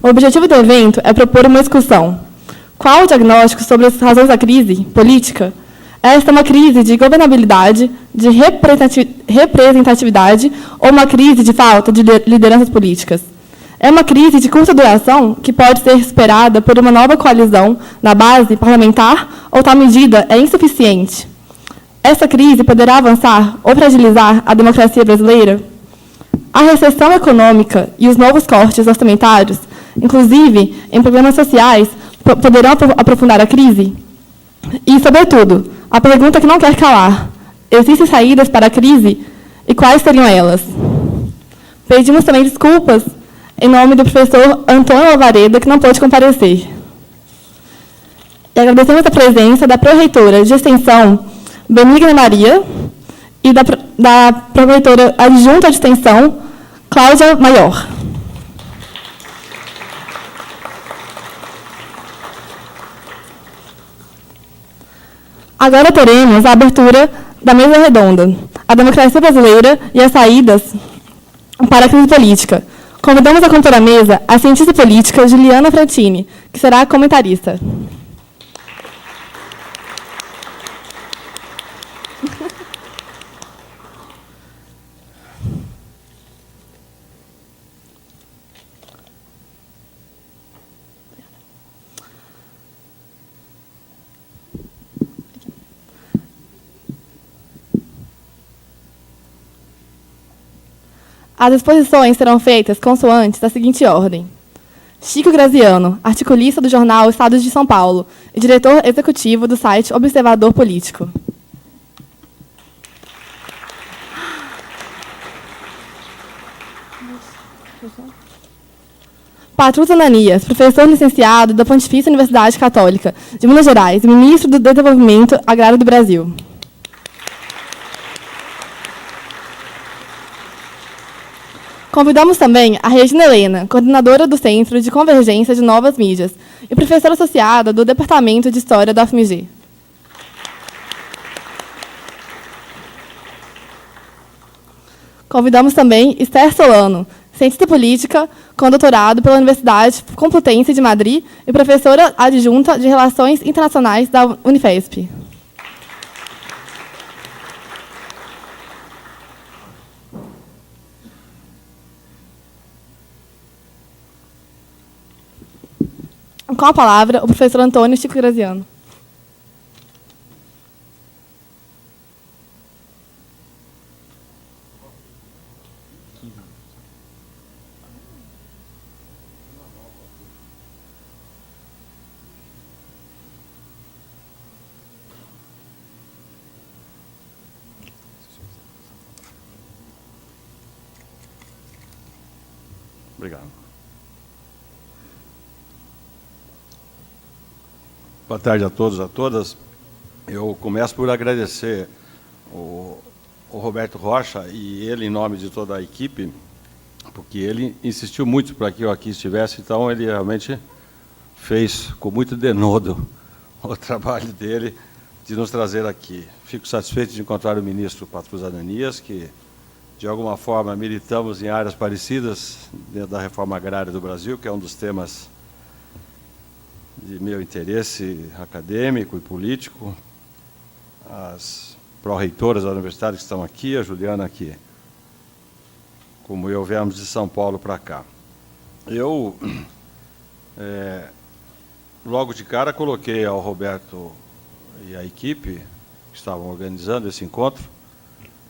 O objetivo do evento é propor uma discussão. Qual o diagnóstico sobre as razões da crise política? Esta é uma crise de governabilidade, de representatividade ou uma crise de falta de lideranças políticas? É uma crise de curta duração que pode ser superada por uma nova coalizão na base parlamentar ou tal medida é insuficiente? Essa crise poderá avançar ou fragilizar a democracia brasileira? A recessão econômica e os novos cortes orçamentários, inclusive em programas sociais, poderão aprofundar a crise? E, sobretudo, a pergunta que não quer calar: existem saídas para a crise? E quais seriam elas? Pedimos também desculpas em nome do professor Antônio Alvareda, que não pôde comparecer. E agradecemos a presença da pró-reitora de extensão, Benigna Maria, e da pró-reitora adjunta de extensão, Cláudia Maior. Agora teremos a abertura da mesa redonda, a democracia brasileira e as saídas para a crise política. Convidamos a compor a mesa a cientista política Juliana Frantini, que será a comentarista. As exposições serão feitas consoante a seguinte ordem. Chico Graziano, articulista do jornal Estado de São Paulo e diretor executivo do site Observador Político. Patrus Ananias, professor licenciado da Pontifícia Universidade Católica de Minas Gerais e ministro do Desenvolvimento Agrário do Brasil. Convidamos também a Regina Helena, coordenadora do Centro de Convergência de Novas Mídias e professora associada do Departamento de História da UFMG. Convidamos também Esther Solano, cientista política com doutorado pela Universidade Complutense de Madrid e professora adjunta de Relações Internacionais da Unifesp. Com a palavra, o professor Antônio Chico Graziano. Obrigado. Boa tarde a todos e a todas. Eu começo por agradecer o Roberto Rocha e ele, em nome de toda a equipe, porque ele insistiu muito para que eu aqui estivesse, então ele realmente fez com muito denodo o trabalho dele de nos trazer aqui. Fico satisfeito de encontrar o ministro Patrus Ananias, que, de alguma forma, militamos em áreas parecidas dentro da reforma agrária do Brasil, que é um dos temas de meu interesse acadêmico e político. As pró-reitoras da universidade que estão aqui, a Juliana, que, como eu, viemos de São Paulo para cá. Eu, logo de cara, coloquei ao Roberto e à equipe que estavam organizando esse encontro,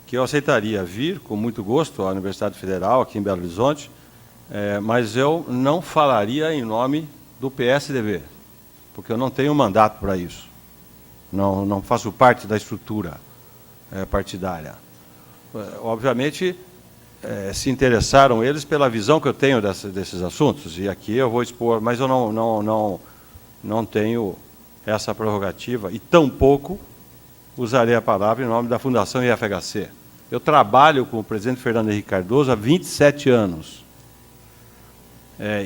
que eu aceitaria vir, com muito gosto, à Universidade Federal, aqui em Belo Horizonte, mas eu não falaria em nome do PSDB, porque eu não tenho mandato para isso. Não faço parte da estrutura partidária. Obviamente, se interessaram eles pela visão que eu tenho desses assuntos, e aqui eu vou expor, mas eu não tenho essa prerrogativa, e tampouco usarei a palavra em nome da Fundação IFHC. Eu trabalho com o presidente Fernando Henrique Cardoso há 27 anos,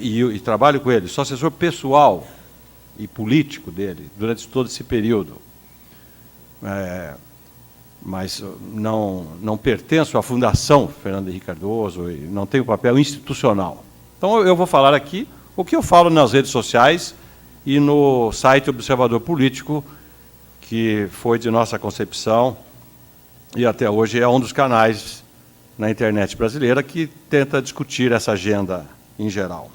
e trabalho com ele, sou assessor pessoal e político dele durante todo esse período. Mas não pertenço à Fundação Fernando Henrique Cardoso e não tenho papel institucional. Então, eu vou falar aqui O que eu falo nas redes sociais e no site Observador Político, que foi de nossa concepção e até hoje é um dos canais na internet brasileira que tenta discutir essa agenda em geral.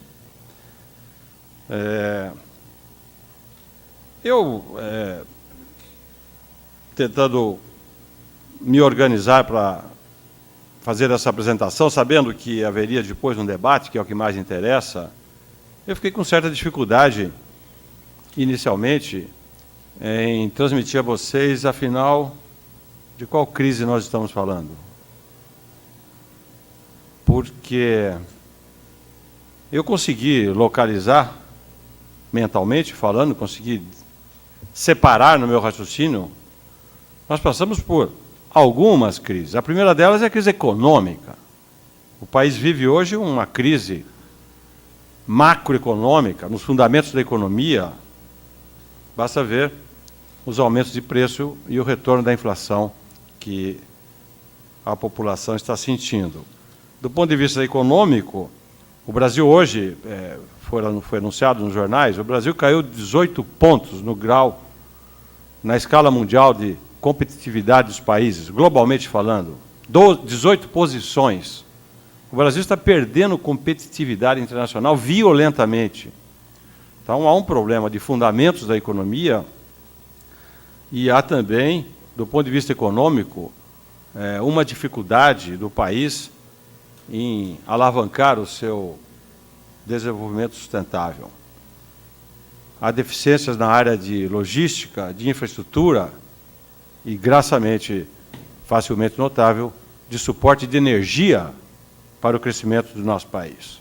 Tentando me organizar para fazer essa apresentação, sabendo que haveria depois um debate, que é o que mais interessa, eu fiquei com certa dificuldade, inicialmente, em transmitir a vocês, afinal, de qual crise nós estamos falando. Porque eu consegui localizar, mentalmente falando, consegui separar no meu raciocínio. Nós passamos por algumas crises. A primeira delas é a crise econômica. O país vive hoje uma crise macroeconômica, nos fundamentos da economia. Basta ver os aumentos de preço e o retorno da inflação que a população está sentindo. Do ponto de vista econômico, o Brasil hoje, foi anunciado nos jornais, o Brasil caiu 18 pontos no grau, na escala mundial de competitividade dos países, globalmente falando, 18 posições. O Brasil está perdendo competitividade internacional violentamente. Então, há um problema de fundamentos da economia e há também, do ponto de vista econômico, uma dificuldade do país em alavancar o seu desenvolvimento sustentável. Há deficiências na área de logística, de infraestrutura e, graçamente, facilmente notável, de suporte de energia para o crescimento do nosso país.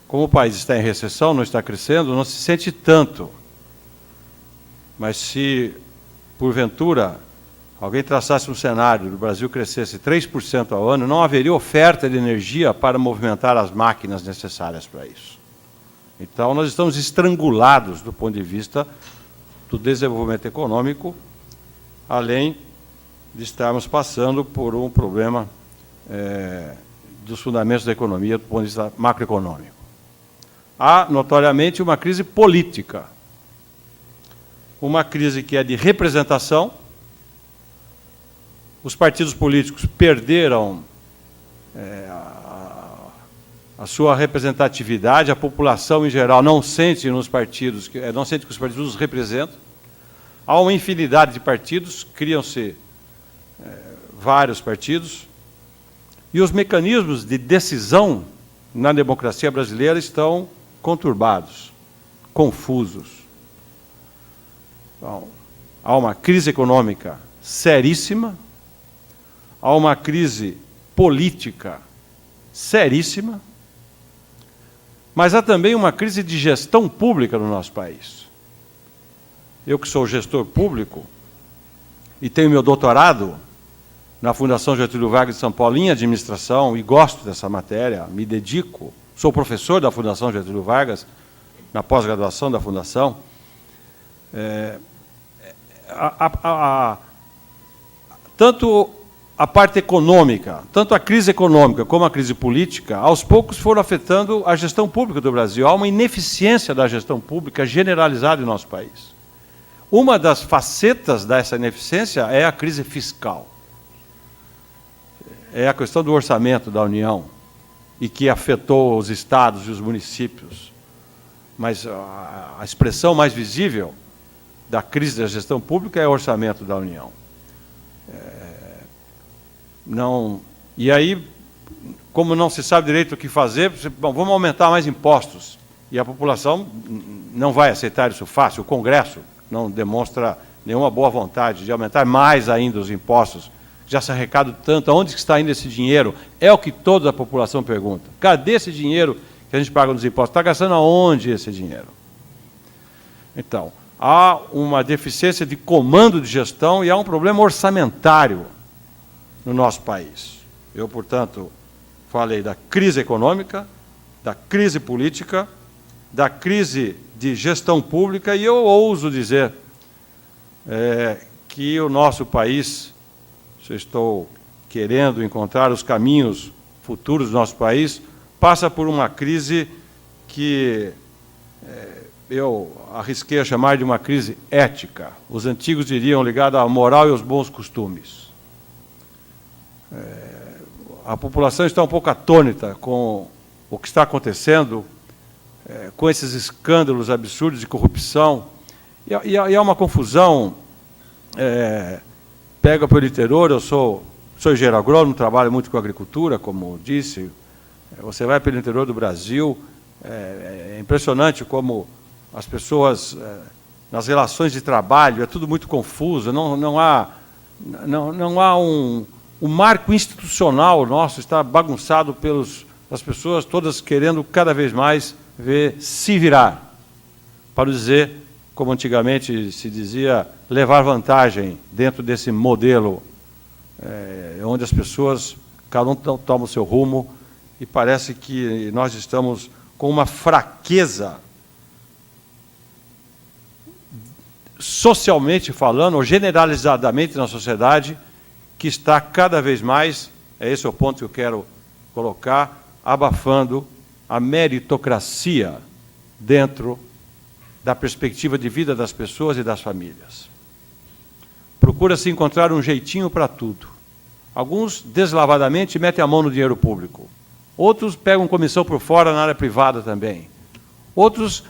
Como o país está em recessão, não está crescendo, não se sente tanto. Mas se, porventura, alguém traçasse um cenário do Brasil crescesse 3% ao ano, não haveria oferta de energia para movimentar as máquinas necessárias para isso. Então, nós estamos estrangulados do ponto de vista do desenvolvimento econômico, além de estarmos passando por um problema dos fundamentos da economia do ponto de vista macroeconômico. Há, notoriamente, uma crise política, uma crise que é de representação. Os partidos políticos perderam a sua representatividade, a população em geral não sente nos partidos, não sente que os partidos os representam. Há uma infinidade de partidos, criam-se vários partidos, e os mecanismos de decisão na democracia brasileira estão conturbados, confusos. Então, há uma crise econômica seríssima, há uma crise política seríssima, mas há também uma crise de gestão pública no nosso país. Eu que sou gestor público e tenho meu doutorado na Fundação Getúlio Vargas de São Paulo em administração e gosto dessa matéria, me dedico, sou professor da Fundação Getúlio Vargas, na pós-graduação da Fundação. Tanto a parte econômica, tanto a crise econômica como a crise política, aos poucos foram afetando a gestão pública do Brasil. Há uma ineficiência da gestão pública generalizada em nosso país. Uma das facetas dessa ineficiência é a crise fiscal. É a questão do orçamento da União, e que afetou os estados e os municípios. Mas a expressão mais visível da crise da gestão pública é o orçamento da União. E aí, como não se sabe direito o que fazer, bom, vamos aumentar mais impostos. E a população não vai aceitar isso fácil. O Congresso não demonstra nenhuma boa vontade de aumentar mais ainda os impostos. Já se arrecada tanto, aonde está indo esse dinheiro? É o que toda a população pergunta. Cadê esse dinheiro que a gente paga nos impostos? Está gastando aonde esse dinheiro? Então, há uma deficiência de comando de gestão e há um problema orçamentário no nosso país. Eu, portanto, falei da crise econômica, da crise política, da crise de gestão pública, e eu ouso dizer que o nosso país, se eu estou querendo encontrar os caminhos futuros do nosso país, passa por uma crise que eu arrisquei a chamar de uma crise ética. Os antigos diriam ligada à moral e aos bons costumes. A população está um pouco atônita com o que está acontecendo, com esses escândalos absurdos de corrupção, e há uma confusão, pega pelo interior. Eu sou engenheiro agrônomo, trabalho muito com agricultura, como disse. Você vai pelo interior do Brasil, é impressionante como as pessoas, nas relações de trabalho, é tudo muito confuso, não há o marco institucional nosso está bagunçado pelas pessoas todas querendo cada vez mais ver se virar, para dizer, como antigamente se dizia, levar vantagem dentro desse modelo, onde as pessoas, cada um toma o seu rumo, e parece que nós estamos com uma fraqueza, socialmente falando, ou generalizadamente na sociedade, que está cada vez mais, esse é o ponto que eu quero colocar, abafando a meritocracia dentro da perspectiva de vida das pessoas e das famílias. Procura-se encontrar um jeitinho para tudo. Alguns, deslavadamente, metem a mão no dinheiro público. Outros pegam comissão por fora na área privada também. Outros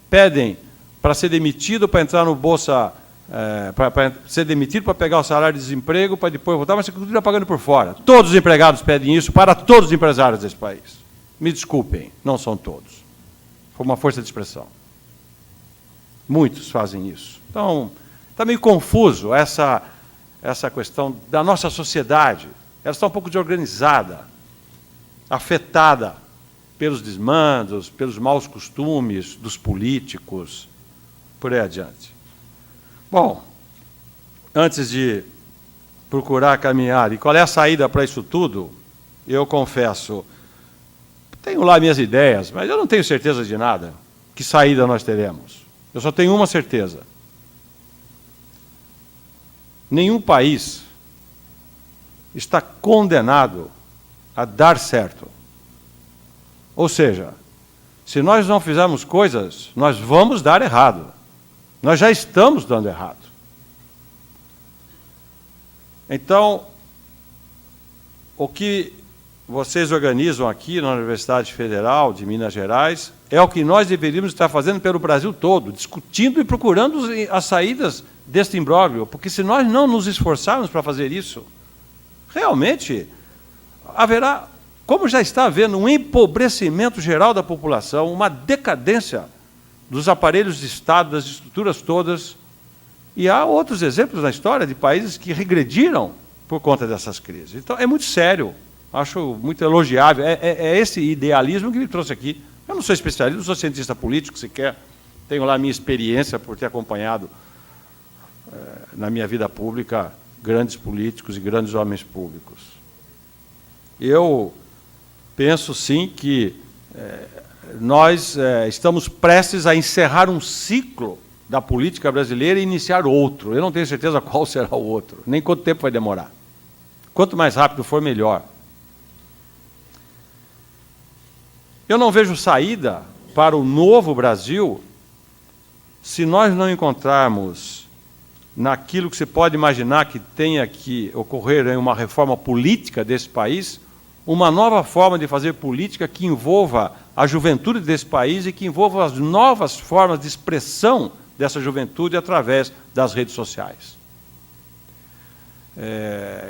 pedem para ser demitido, para entrar no Bolsa, para ser demitido, para pegar o salário de desemprego, para depois voltar, mas você continua pagando por fora. Todos os empregados pedem isso para todos os empresários desse país. Me desculpem, não são todos. Foi uma força de expressão. Muitos fazem isso. Então, está meio confuso essa questão da nossa sociedade. Ela está um pouco desorganizada, afetada pelos desmandos, pelos maus costumes dos políticos, por aí adiante. Bom, antes de procurar caminhar, e qual é a saída para isso tudo, eu confesso, tenho lá minhas ideias, mas eu não tenho certeza de nada. Que saída nós teremos? Eu só tenho uma certeza. Nenhum país está condenado a dar certo. Ou seja, se nós não fizermos coisas, nós vamos dar errado. Nós já estamos dando errado. Então, o que vocês organizam aqui na Universidade Federal de Minas Gerais é o que nós deveríamos estar fazendo pelo Brasil todo, discutindo e procurando as saídas deste imbróglio, porque se nós não nos esforçarmos para fazer isso, realmente haverá, como já está havendo, um empobrecimento geral da população, uma decadência dos aparelhos de Estado, das estruturas todas, e há outros exemplos na história de países que regrediram por conta dessas crises. Então, é muito sério, acho muito elogiável, é esse idealismo que me trouxe aqui. Eu não sou especialista, não sou cientista político sequer, tenho lá a minha experiência por ter acompanhado, na minha vida pública, grandes políticos e grandes homens públicos. Eu penso, sim, que nós estamos prestes a encerrar um ciclo da política brasileira e iniciar outro. Eu não tenho certeza qual será o outro, nem quanto tempo vai demorar. Quanto mais rápido for, melhor. Eu não vejo saída para o novo Brasil se nós não encontrarmos naquilo que se pode imaginar que tenha que ocorrer em uma reforma política desse país, uma nova forma de fazer política que envolva a juventude desse país e que envolva as novas formas de expressão dessa juventude através das redes sociais.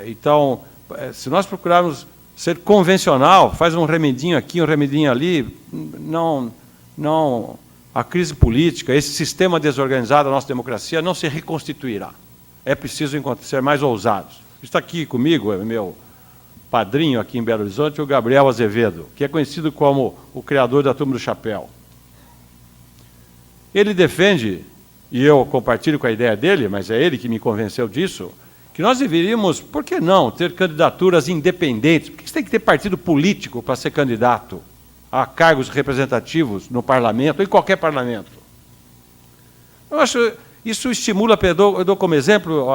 Então, se nós procurarmos ser convencional, faz um remedinho aqui, um remedinho ali, a crise política, esse sistema desorganizado da nossa democracia não se reconstituirá. É preciso ser mais ousados. Está aqui comigo, é meu padrinho aqui em Belo Horizonte, o Gabriel Azevedo, que é conhecido como o criador da Turma do Chapéu. Ele defende, e eu compartilho com a ideia dele, mas é ele que me convenceu disso, que nós deveríamos, por que não, ter candidaturas independentes? Por que você tem que ter partido político para ser candidato a cargos representativos no parlamento, ou em qualquer parlamento? Eu acho, isso estimula, eu dou como exemplo,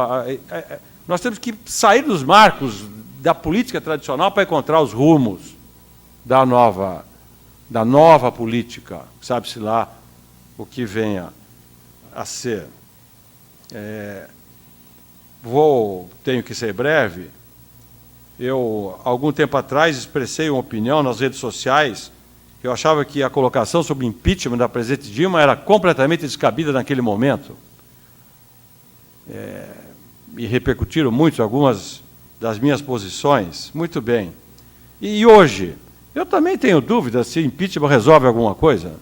nós temos que sair dos marcos da política tradicional para encontrar os rumos da nova política, sabe-se lá o que venha a ser. Tenho que ser breve. Eu, algum tempo atrás, expressei uma opinião nas redes sociais. Eu achava que a colocação sobre impeachment da presidente Dilma era completamente descabida naquele momento. E repercutiram muito algumas das minhas posições. Muito bem. E hoje, eu também tenho dúvidas se impeachment resolve alguma coisa.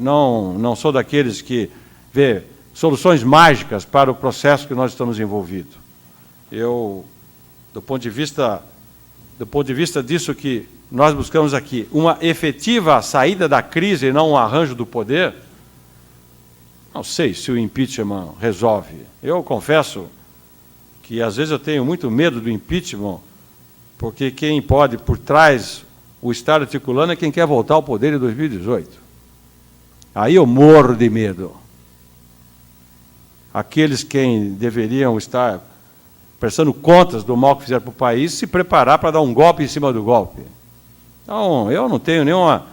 Não sou daqueles que vê soluções mágicas para o processo que nós estamos envolvidos. Eu, do ponto de vista disso que nós buscamos aqui, uma efetiva saída da crise e não um arranjo do poder, não sei se o impeachment resolve. Eu confesso que, às vezes, eu tenho muito medo do impeachment, porque quem pode, por trás, o estar articulando é quem quer voltar ao poder em 2018. Aí eu morro de medo. Aqueles quem deveriam estar prestando contas do mal que fizeram para o país, se preparar para dar um golpe em cima do golpe. Então, eu não tenho nenhuma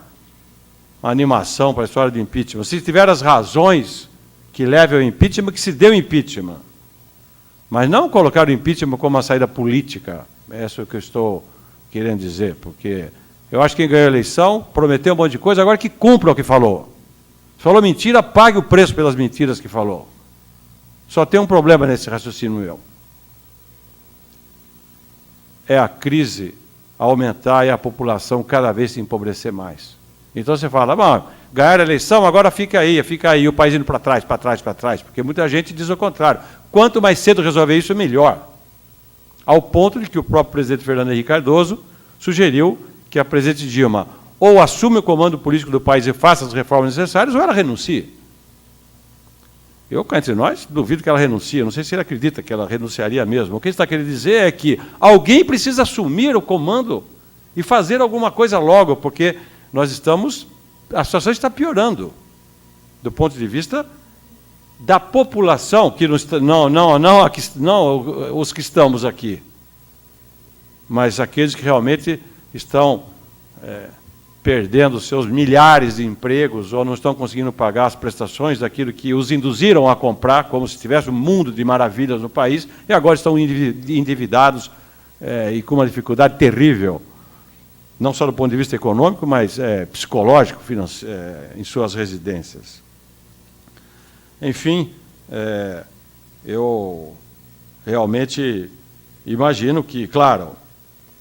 animação para a história do impeachment. Se tiver as razões que levem ao impeachment, que se dê o impeachment. Mas não colocar o impeachment como uma saída política. É isso que eu estou querendo dizer, porque eu acho que quem ganhou a eleição prometeu um monte de coisa, agora que cumpra o que falou. Se falou mentira, pague o preço pelas mentiras que falou. Só tem um problema nesse raciocínio meu. É a crise aumentar e a população cada vez se empobrecer mais. Então você fala, bom, ganhar a eleição, agora fica aí, o país indo para trás, porque muita gente diz o contrário. Quanto mais cedo resolver isso, melhor. Ao ponto de que o próprio presidente Fernando Henrique Cardoso sugeriu que a presidente Dilma ou assume o comando político do país e faça as reformas necessárias, ou ela renuncie. Eu, cá entre nós, duvido que ela renuncie. Não sei se ele acredita que ela renunciaria mesmo. O que ele está querendo dizer é que alguém precisa assumir o comando e fazer alguma coisa logo, porque a situação está piorando, do ponto de vista da população, que não os que estamos aqui, mas aqueles que realmente estão perdendo seus milhares de empregos ou não estão conseguindo pagar as prestações daquilo que os induziram a comprar, como se tivesse um mundo de maravilhas no país, e agora estão endividados e com uma dificuldade terrível, não só do ponto de vista econômico, mas psicológico, em suas residências. Enfim, eu realmente imagino que, claro,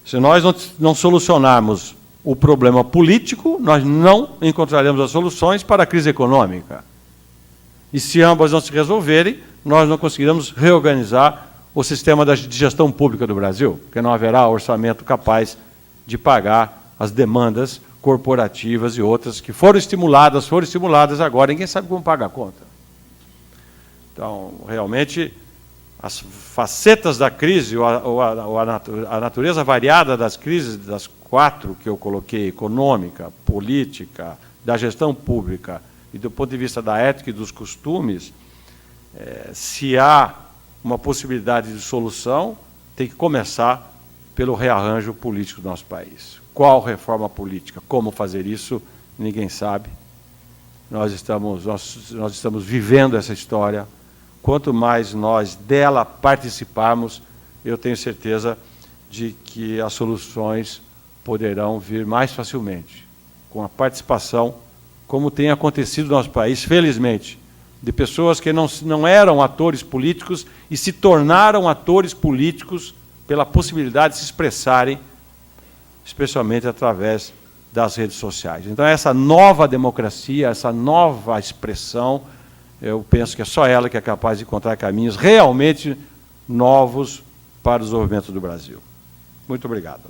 se nós não solucionarmos o problema político, nós não encontraremos as soluções para a crise econômica. E se ambas não se resolverem, nós não conseguiremos reorganizar o sistema de gestão pública do Brasil, porque não haverá orçamento capaz de pagar as demandas corporativas e outras que foram estimuladas agora, ninguém sabe como pagar a conta. Então, realmente, as facetas da crise, ou a natureza variada das crises, das 4 que eu coloquei, econômica, política, da gestão pública e do ponto de vista da ética e dos costumes, se há uma possibilidade de solução, tem que começar pelo rearranjo político do nosso país. Qual reforma política? Como fazer isso? Ninguém sabe. Nós estamos vivendo essa história. Quanto mais nós dela participarmos, eu tenho certeza de que as soluções poderão vir mais facilmente, com a participação, como tem acontecido no nosso país, felizmente, de pessoas que não eram atores políticos e se tornaram atores políticos pela possibilidade de se expressarem, especialmente através das redes sociais. Então, essa nova democracia, essa nova expressão, eu penso que é só ela que é capaz de encontrar caminhos realmente novos para o desenvolvimento do Brasil. Muito obrigado.